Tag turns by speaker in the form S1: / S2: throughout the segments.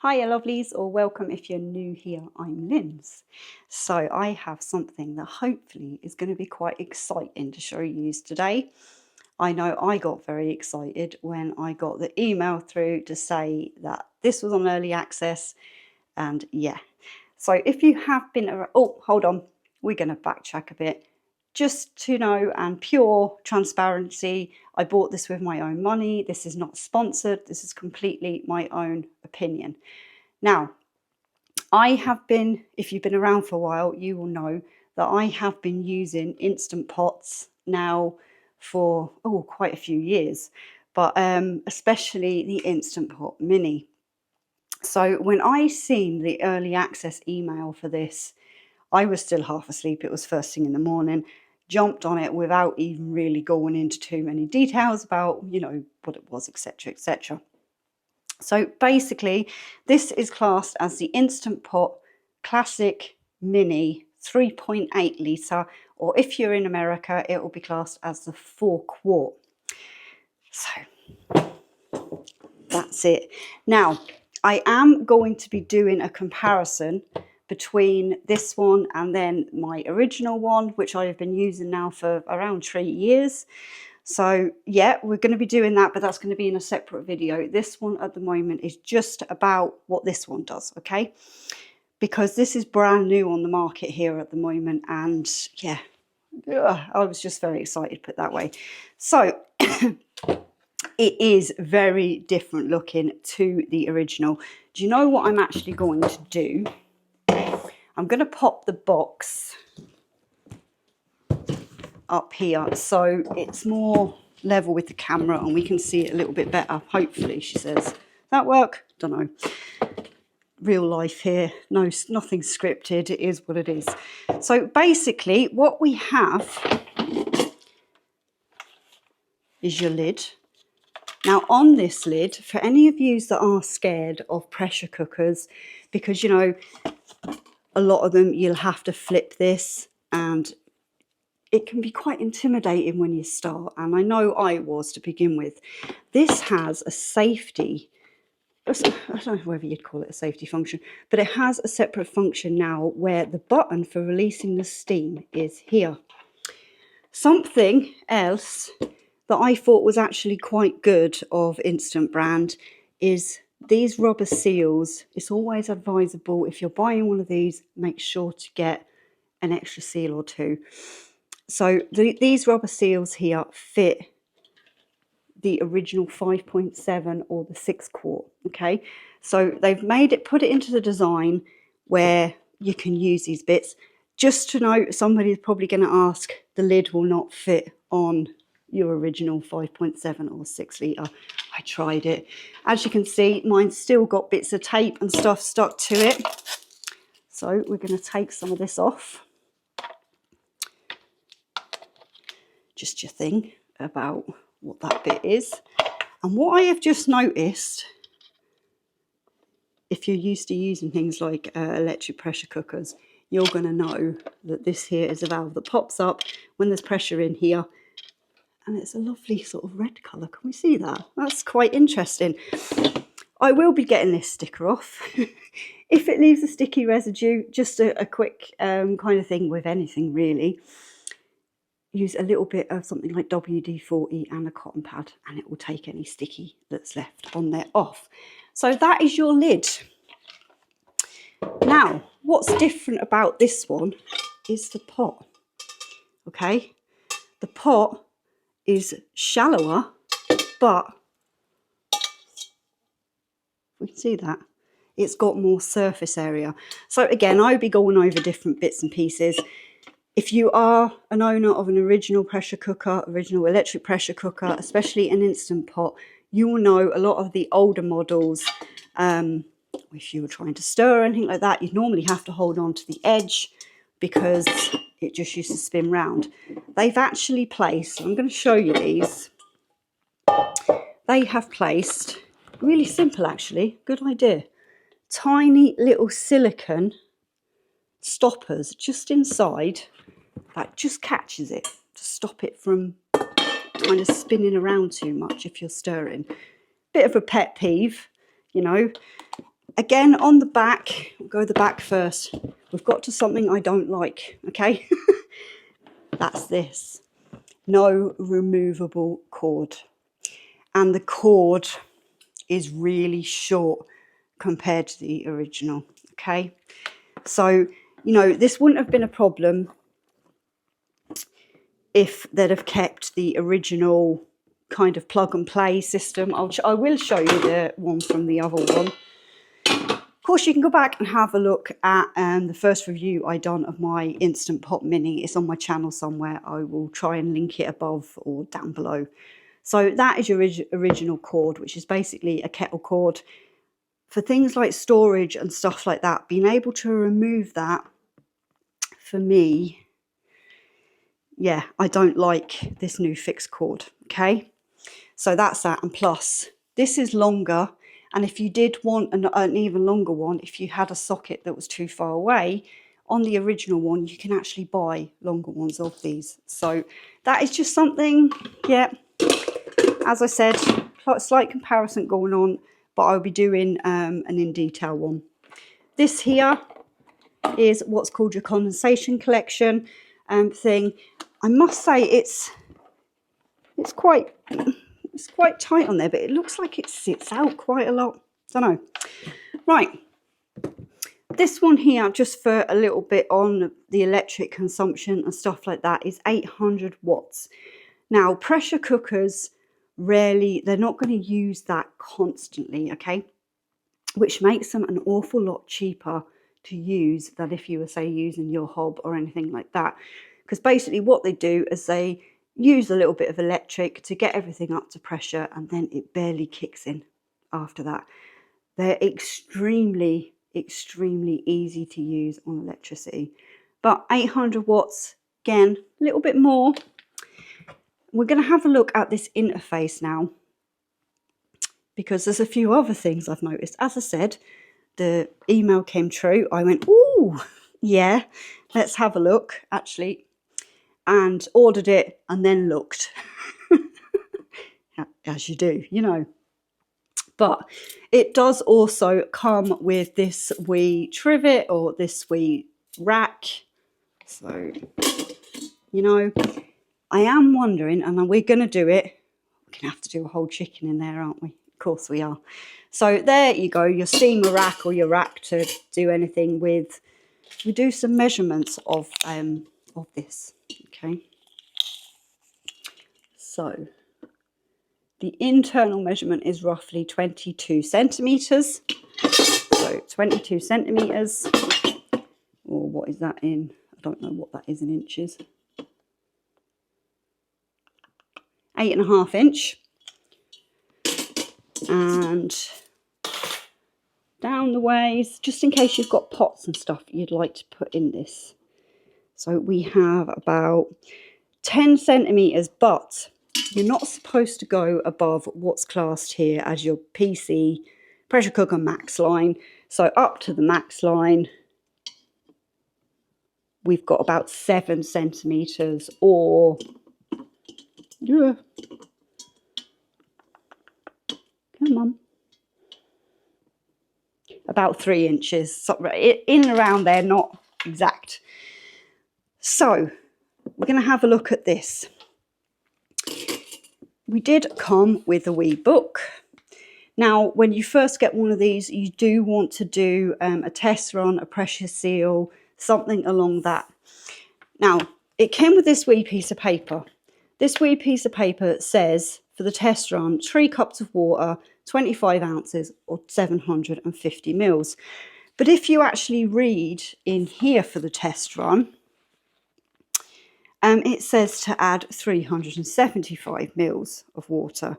S1: Hiya lovelies, or welcome if you're new here, I'm Linz. So I have something that hopefully is going to be quite exciting to show you today. I know I got very excited when I got the email through to say that this was on early access, and yeah. So if you have been around, oh hold on, we're going to backtrack a bit. Just to know, and pure transparency, I bought this with my own money. This is not sponsored. This is completely my own opinion. Now, I have been, if you've been around for a while, you will know that I have been using Instant Pots now for, quite a few years, but especially the Instant Pot Mini. So when I seen the early access email for this, I was still half asleep. It was first thing in the morning. Jumped on it without even really going into too many details about, what it was, etc., etc. So basically, this is classed as the Instant Pot Classic Mini 3.8 litre, or if you're in America, it will be classed as the 4-quart. So that's it. Now, I am going to be doing a comparison between this one and then my original one, which I have been using now for around 3 years. So yeah, we're going to be doing that, but that's going to be in a separate video. This one at the moment is just about what this one does, okay? Because this is brand new on the market here at the moment, and yeah, I was just very excited, put it that way. So it is very different looking to the original. Do you know what I'm actually going to do? I'm going to pop the box up here so it's more level with the camera and we can see it a little bit better, hopefully, she says. That work? Don't know. Real life here. No, nothing scripted. It is what it is. So basically what we have is your lid. Now on this lid, for any of you that are scared of pressure cookers, because a lot of them you'll have to flip this, and it can be quite intimidating when you start, and I know I was to begin with. This has a safety, I don't know whether you'd call it a safety function, but it has a separate function now where the button for releasing the steam is here. Something else that I thought was actually quite good of Instant brand is these rubber seals. It's always advisable, if you're buying one of these, make sure to get an extra seal or two. So these rubber seals here fit the original 5.7 or the 6-quart, okay? So they've put it into the design where you can use these bits. Just to note, somebody's probably going to ask, the lid will not fit on your original 5.7 or 6 litre. I tried it. As you can see, mine's still got bits of tape and stuff stuck to it. So we're going to take some of this off. Just your thing about what that bit is. And what I have just noticed, if you're used to using things like electric pressure cookers, you're going to know that this here is a valve that pops up when there's pressure in here, and it's a lovely sort of red colour. Can we see that? That's quite interesting. I will be getting this sticker off. If it leaves a sticky residue, just a quick kind of thing with anything really. Use a little bit of something like WD-40 and a cotton pad, and it will take any sticky that's left on there off. So that is your lid. Now, what's different about this one is the pot. Okay, the pot is shallower, but we can see that it's got more surface area. So again, I'll be going over different bits and pieces. If you are an owner of an original pressure cooker, original electric pressure cooker, especially an Instant Pot, you will know a lot of the older models, if you were trying to stir or anything like that, you'd normally have to hold on to the edge because it just used to spin round. They've actually placed, I'm going to show you these, they have placed, really simple actually, good idea, tiny little silicone stoppers just inside that just catches it to stop it from kind of spinning around too much if you're stirring. Bit of a pet peeve, Again, on the back, we'll go the back first. We've got to something I don't like, okay? That's this. No removable cord. And the cord is really short compared to the original, okay? So, you know, this wouldn't have been a problem if they'd have kept the original kind of plug and play system. I will show you the one from the other one. Of course, you can go back and have a look at the first review I done of my Instant Pot Mini. It's on my channel somewhere. I will try and link it above or down below. So that is your original cord, which is basically a kettle cord. For things like storage and stuff like that, being able to remove that, for me, yeah, I don't like this new fixed cord, okay? So that's that, and plus, this is longer, and if you did want an even longer one, if you had a socket that was too far away, on the original one, you can actually buy longer ones of these. So that is just something, yeah, as I said, slight comparison going on, but I'll be doing an in detail one. This here is what's called your condensation collection thing. I must say it's quite tight on there, but it looks like it sits out quite a lot. Don't know. Right, this one here, just for a little bit on the electric consumption and stuff like that, is 800 watts. Now, pressure cookers rarely, they're not going to use that constantly, okay, which makes them an awful lot cheaper to use than if you were, say, using your hob or anything like that. Because basically what they do is they use a little bit of electric to get everything up to pressure, and then it barely kicks in after that. They're extremely easy to use on electricity. But 800 watts, again, a little bit more. We're going to have a look at this interface now, because there's a few other things I've noticed. As I said, the email came true. I went, ooh, yeah, let's have a look, actually, and ordered it and then looked, as you do, you know. But it does also come with this wee trivet or this wee rack. So, you know, I am wondering, and we're going to do it. We're going to have to do a whole chicken in there, aren't we? Of course we are. So there you go, your steamer rack or your rack to do anything with. We do some measurements of this, okay? So the internal measurement is roughly 22 centimetres. So 22 centimetres, or what is that in? I don't know what that is in inches. 8.5 inch. And down the ways, just in case you've got pots and stuff you'd like to put in this. So we have about 10 centimetres, but you're not supposed to go above what's classed here as your PC pressure cooker max line. So up to the max line, we've got about 7 centimetres, or yeah, come on, about 3 inches, so in and around there, not exact. So we're going to have a look at this. We did come with a wee book. Now, when you first get one of these, you do want to do a test run, a pressure seal, something along that. Now, it came with this wee piece of paper. This wee piece of paper says, for the test run, 3 cups of water, 25 ounces, or 750 mils. But if you actually read in here for the test run, it says to add 375 mils of water.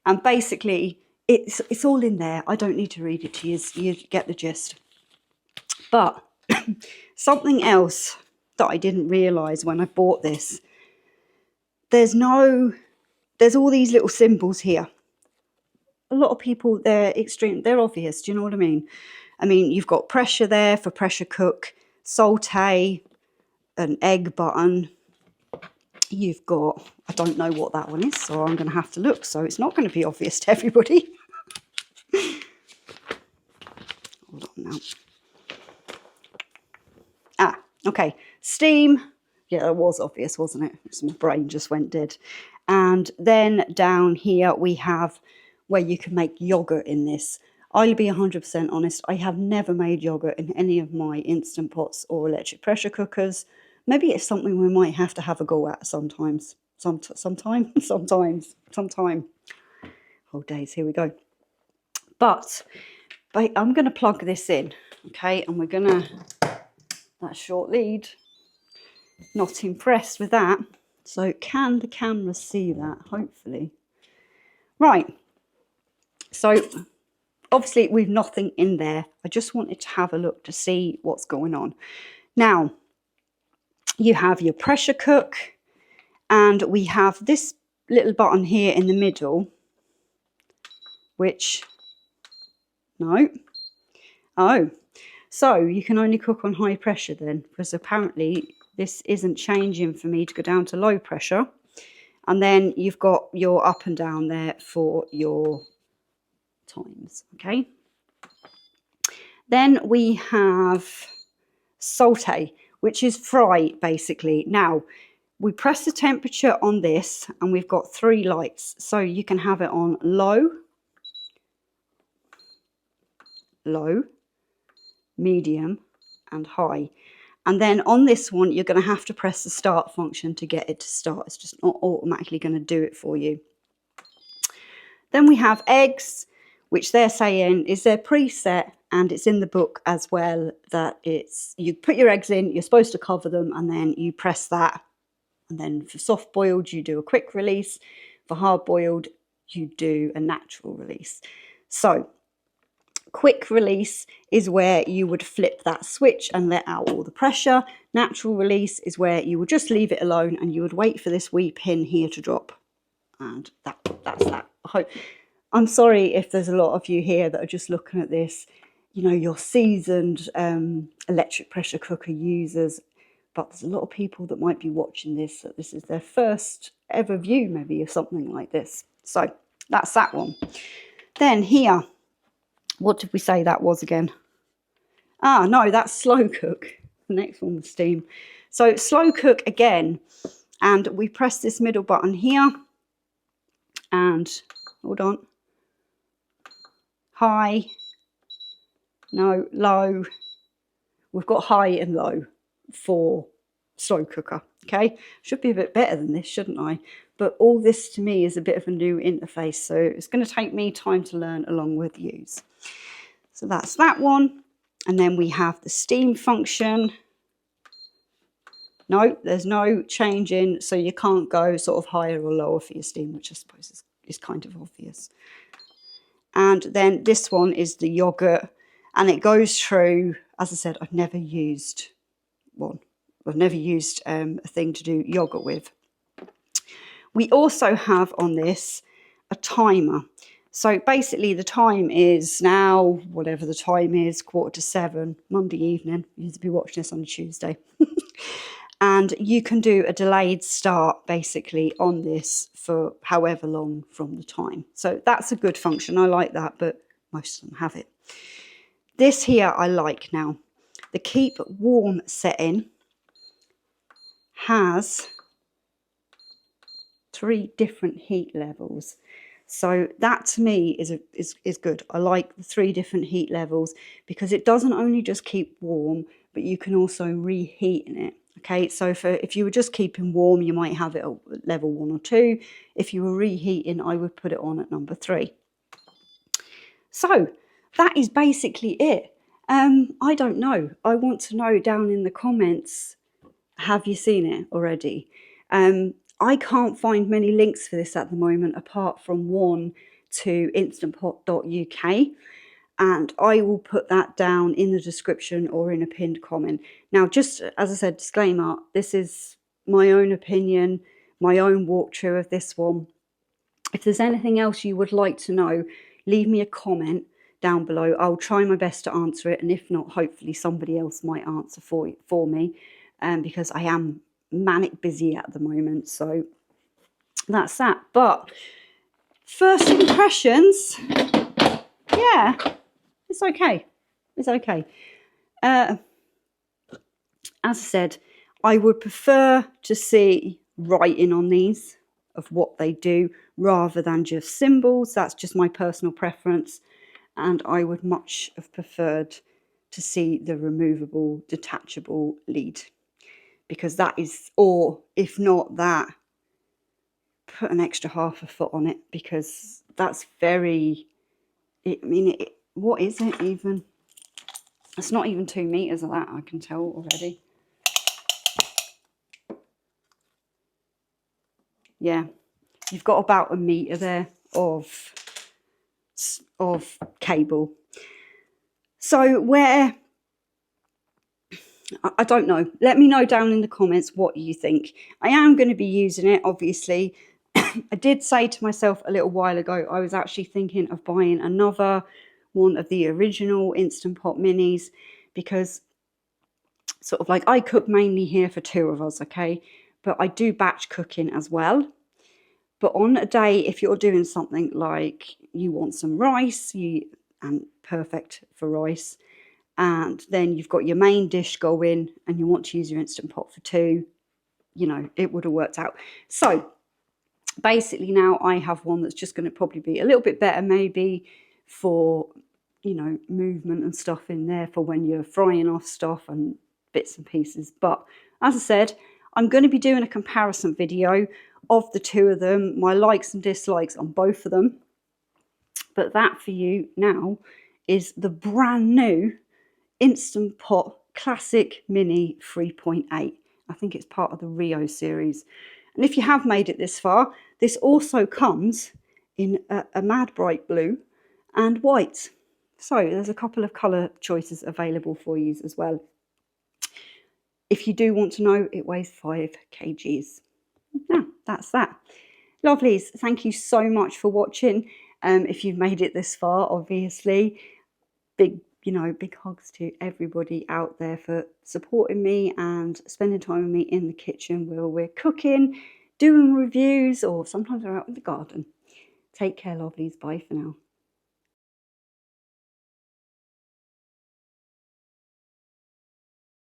S1: And basically, it's all in there. I don't need to read it to you. You get the gist. But something else that I didn't realise when I bought this, there's all these little symbols here. A lot of people, they're obvious. Do you know what I mean? I mean, you've got pressure there for pressure cook, saute, an egg button. You've got, I don't know what that one is, so I'm going to have to look. So it's not going to be obvious to everybody. hold on now. Ah, okay, steam. Yeah, that was obvious, wasn't it? So my brain just went dead. And then down here we have where you can make yogurt in this. I'll be 100% honest, I have never made yogurt in any of my Instant Pots or electric pressure cookers. Maybe it's something we might have to have a go at sometimes. Sometime. Oh days, here we go. But I'm going to plug this in, okay? And we're going to, that short lead, not impressed with that. So can the camera see that? Hopefully. Right. So obviously we've nothing in there. I just wanted to have a look to see what's going on. Now, you have your pressure cook, and we have this little button here in the middle, which, no. Oh, so you can only cook on high pressure then, because apparently this isn't changing for me to go down to low pressure. And then you've got your up and down there for your times, okay? Then we have saute, which is fry basically. Now, we press the temperature on this and we've got 3 lights. So you can have it on low, low, medium and high. And then on this one, you're going to have to press the start function to get it to start. It's just not automatically going to do it for you. Then we have eggs, which they're saying is their preset, and it's in the book as well that it's, you put your eggs in, you're supposed to cover them, and then you press that. And then for soft boiled, you do a quick release. For hard boiled, you do a natural release. So quick release is where you would flip that switch and let out all the pressure. Natural release is where you would just leave it alone and you would wait for this wee pin here to drop. And that's that. I'm sorry if there's a lot of you here that are just looking at this. You know, you're seasoned electric pressure cooker users, but there's a lot of people that might be watching this, that this is their first ever view maybe of something like this. So that's that one. Then here, what did we say that was again? Ah, no, that's slow cook. The next one was steam. So slow cook again, and we press this middle button here, and hold on, high, no, low. We've got high and low for slow cooker, okay? Should be a bit better than this, shouldn't I? But all this to me is a bit of a new interface, so it's going to take me time to learn along with yous. So that's that one. And then we have the steam function. No, there's no changing, so you can't go sort of higher or lower for your steam, which I suppose is kind of obvious. And then this one is the yogurt, and it goes through, as I said, I've never used one. I've never used a thing to do yogurt with. We also have on this a timer. So basically the time is now, whatever the time is, 6:45, Monday evening. You need to be watching this on a Tuesday. And you can do a delayed start basically on this for however long from the time. So that's a good function. I like that, but most of them have it. This here I like now. The keep warm setting has 3 different heat levels. So that to me is good. I like the 3 different heat levels because it doesn't only just keep warm, but you can also reheat in it. Okay, so if you were just keeping warm, you might have it at level 1 or 2. If you were reheating, I would put it on at number 3. So that is basically it. I don't know. I want to know down in the comments, have you seen it already? I can't find many links for this at the moment, apart from one to instantpot.uk. And I will put that down in the description or in a pinned comment. Now, just as I said, disclaimer, this is my own opinion, my own walkthrough of this one. If there's anything else you would like to know, leave me a comment down below. I'll try my best to answer it. And if not, hopefully somebody else might answer for me, because I am manic busy at the moment. So that's that. But first impressions, yeah, it's okay. It's okay. As I said, I would prefer to see writing on these of what they do rather than just symbols. That's just my personal preference. And I would much have preferred to see the removable, detachable lead, because that is, or if not that, put an extra half a foot on it, because that's very, I mean, what is it even? It's not even 2 meters of that, I can tell already. Yeah, you've got about 1 meter there of cable. So where, I don't know, let me know down in the comments what you think. I am going to be using it, obviously. I did say to myself a little while ago, I was actually thinking of buying another one of the original Instant Pot minis, because sort of like I cook mainly here for 2 of us, okay? But I do batch cooking as well. But on a day, if you're doing something like you want some rice, and perfect for rice, and then you've got your main dish going and you want to use your Instant Pot for 2, you know, it would have worked out. So basically now I have one that's just going to probably be a little bit better, maybe for, you know, movement and stuff in there for when you're frying off stuff and bits and pieces. But as I said, I'm going to be doing a comparison video of the 2 of them, my likes and dislikes on both of them. But that for you now is the brand new Instant Pot Classic Mini 3.8. I think it's part of the Rio series. And if you have made it this far, this also comes in a mad bright blue and white. So there's a couple of colour choices available for you as well. If you do want to know, it weighs 5 kgs. Now, that's that. Lovelies, thank you so much for watching. If you've made it this far, obviously, big hugs to everybody out there for supporting me and spending time with me in the kitchen where we're cooking, doing reviews, or sometimes we're out in the garden. Take care, lovelies. Bye for now.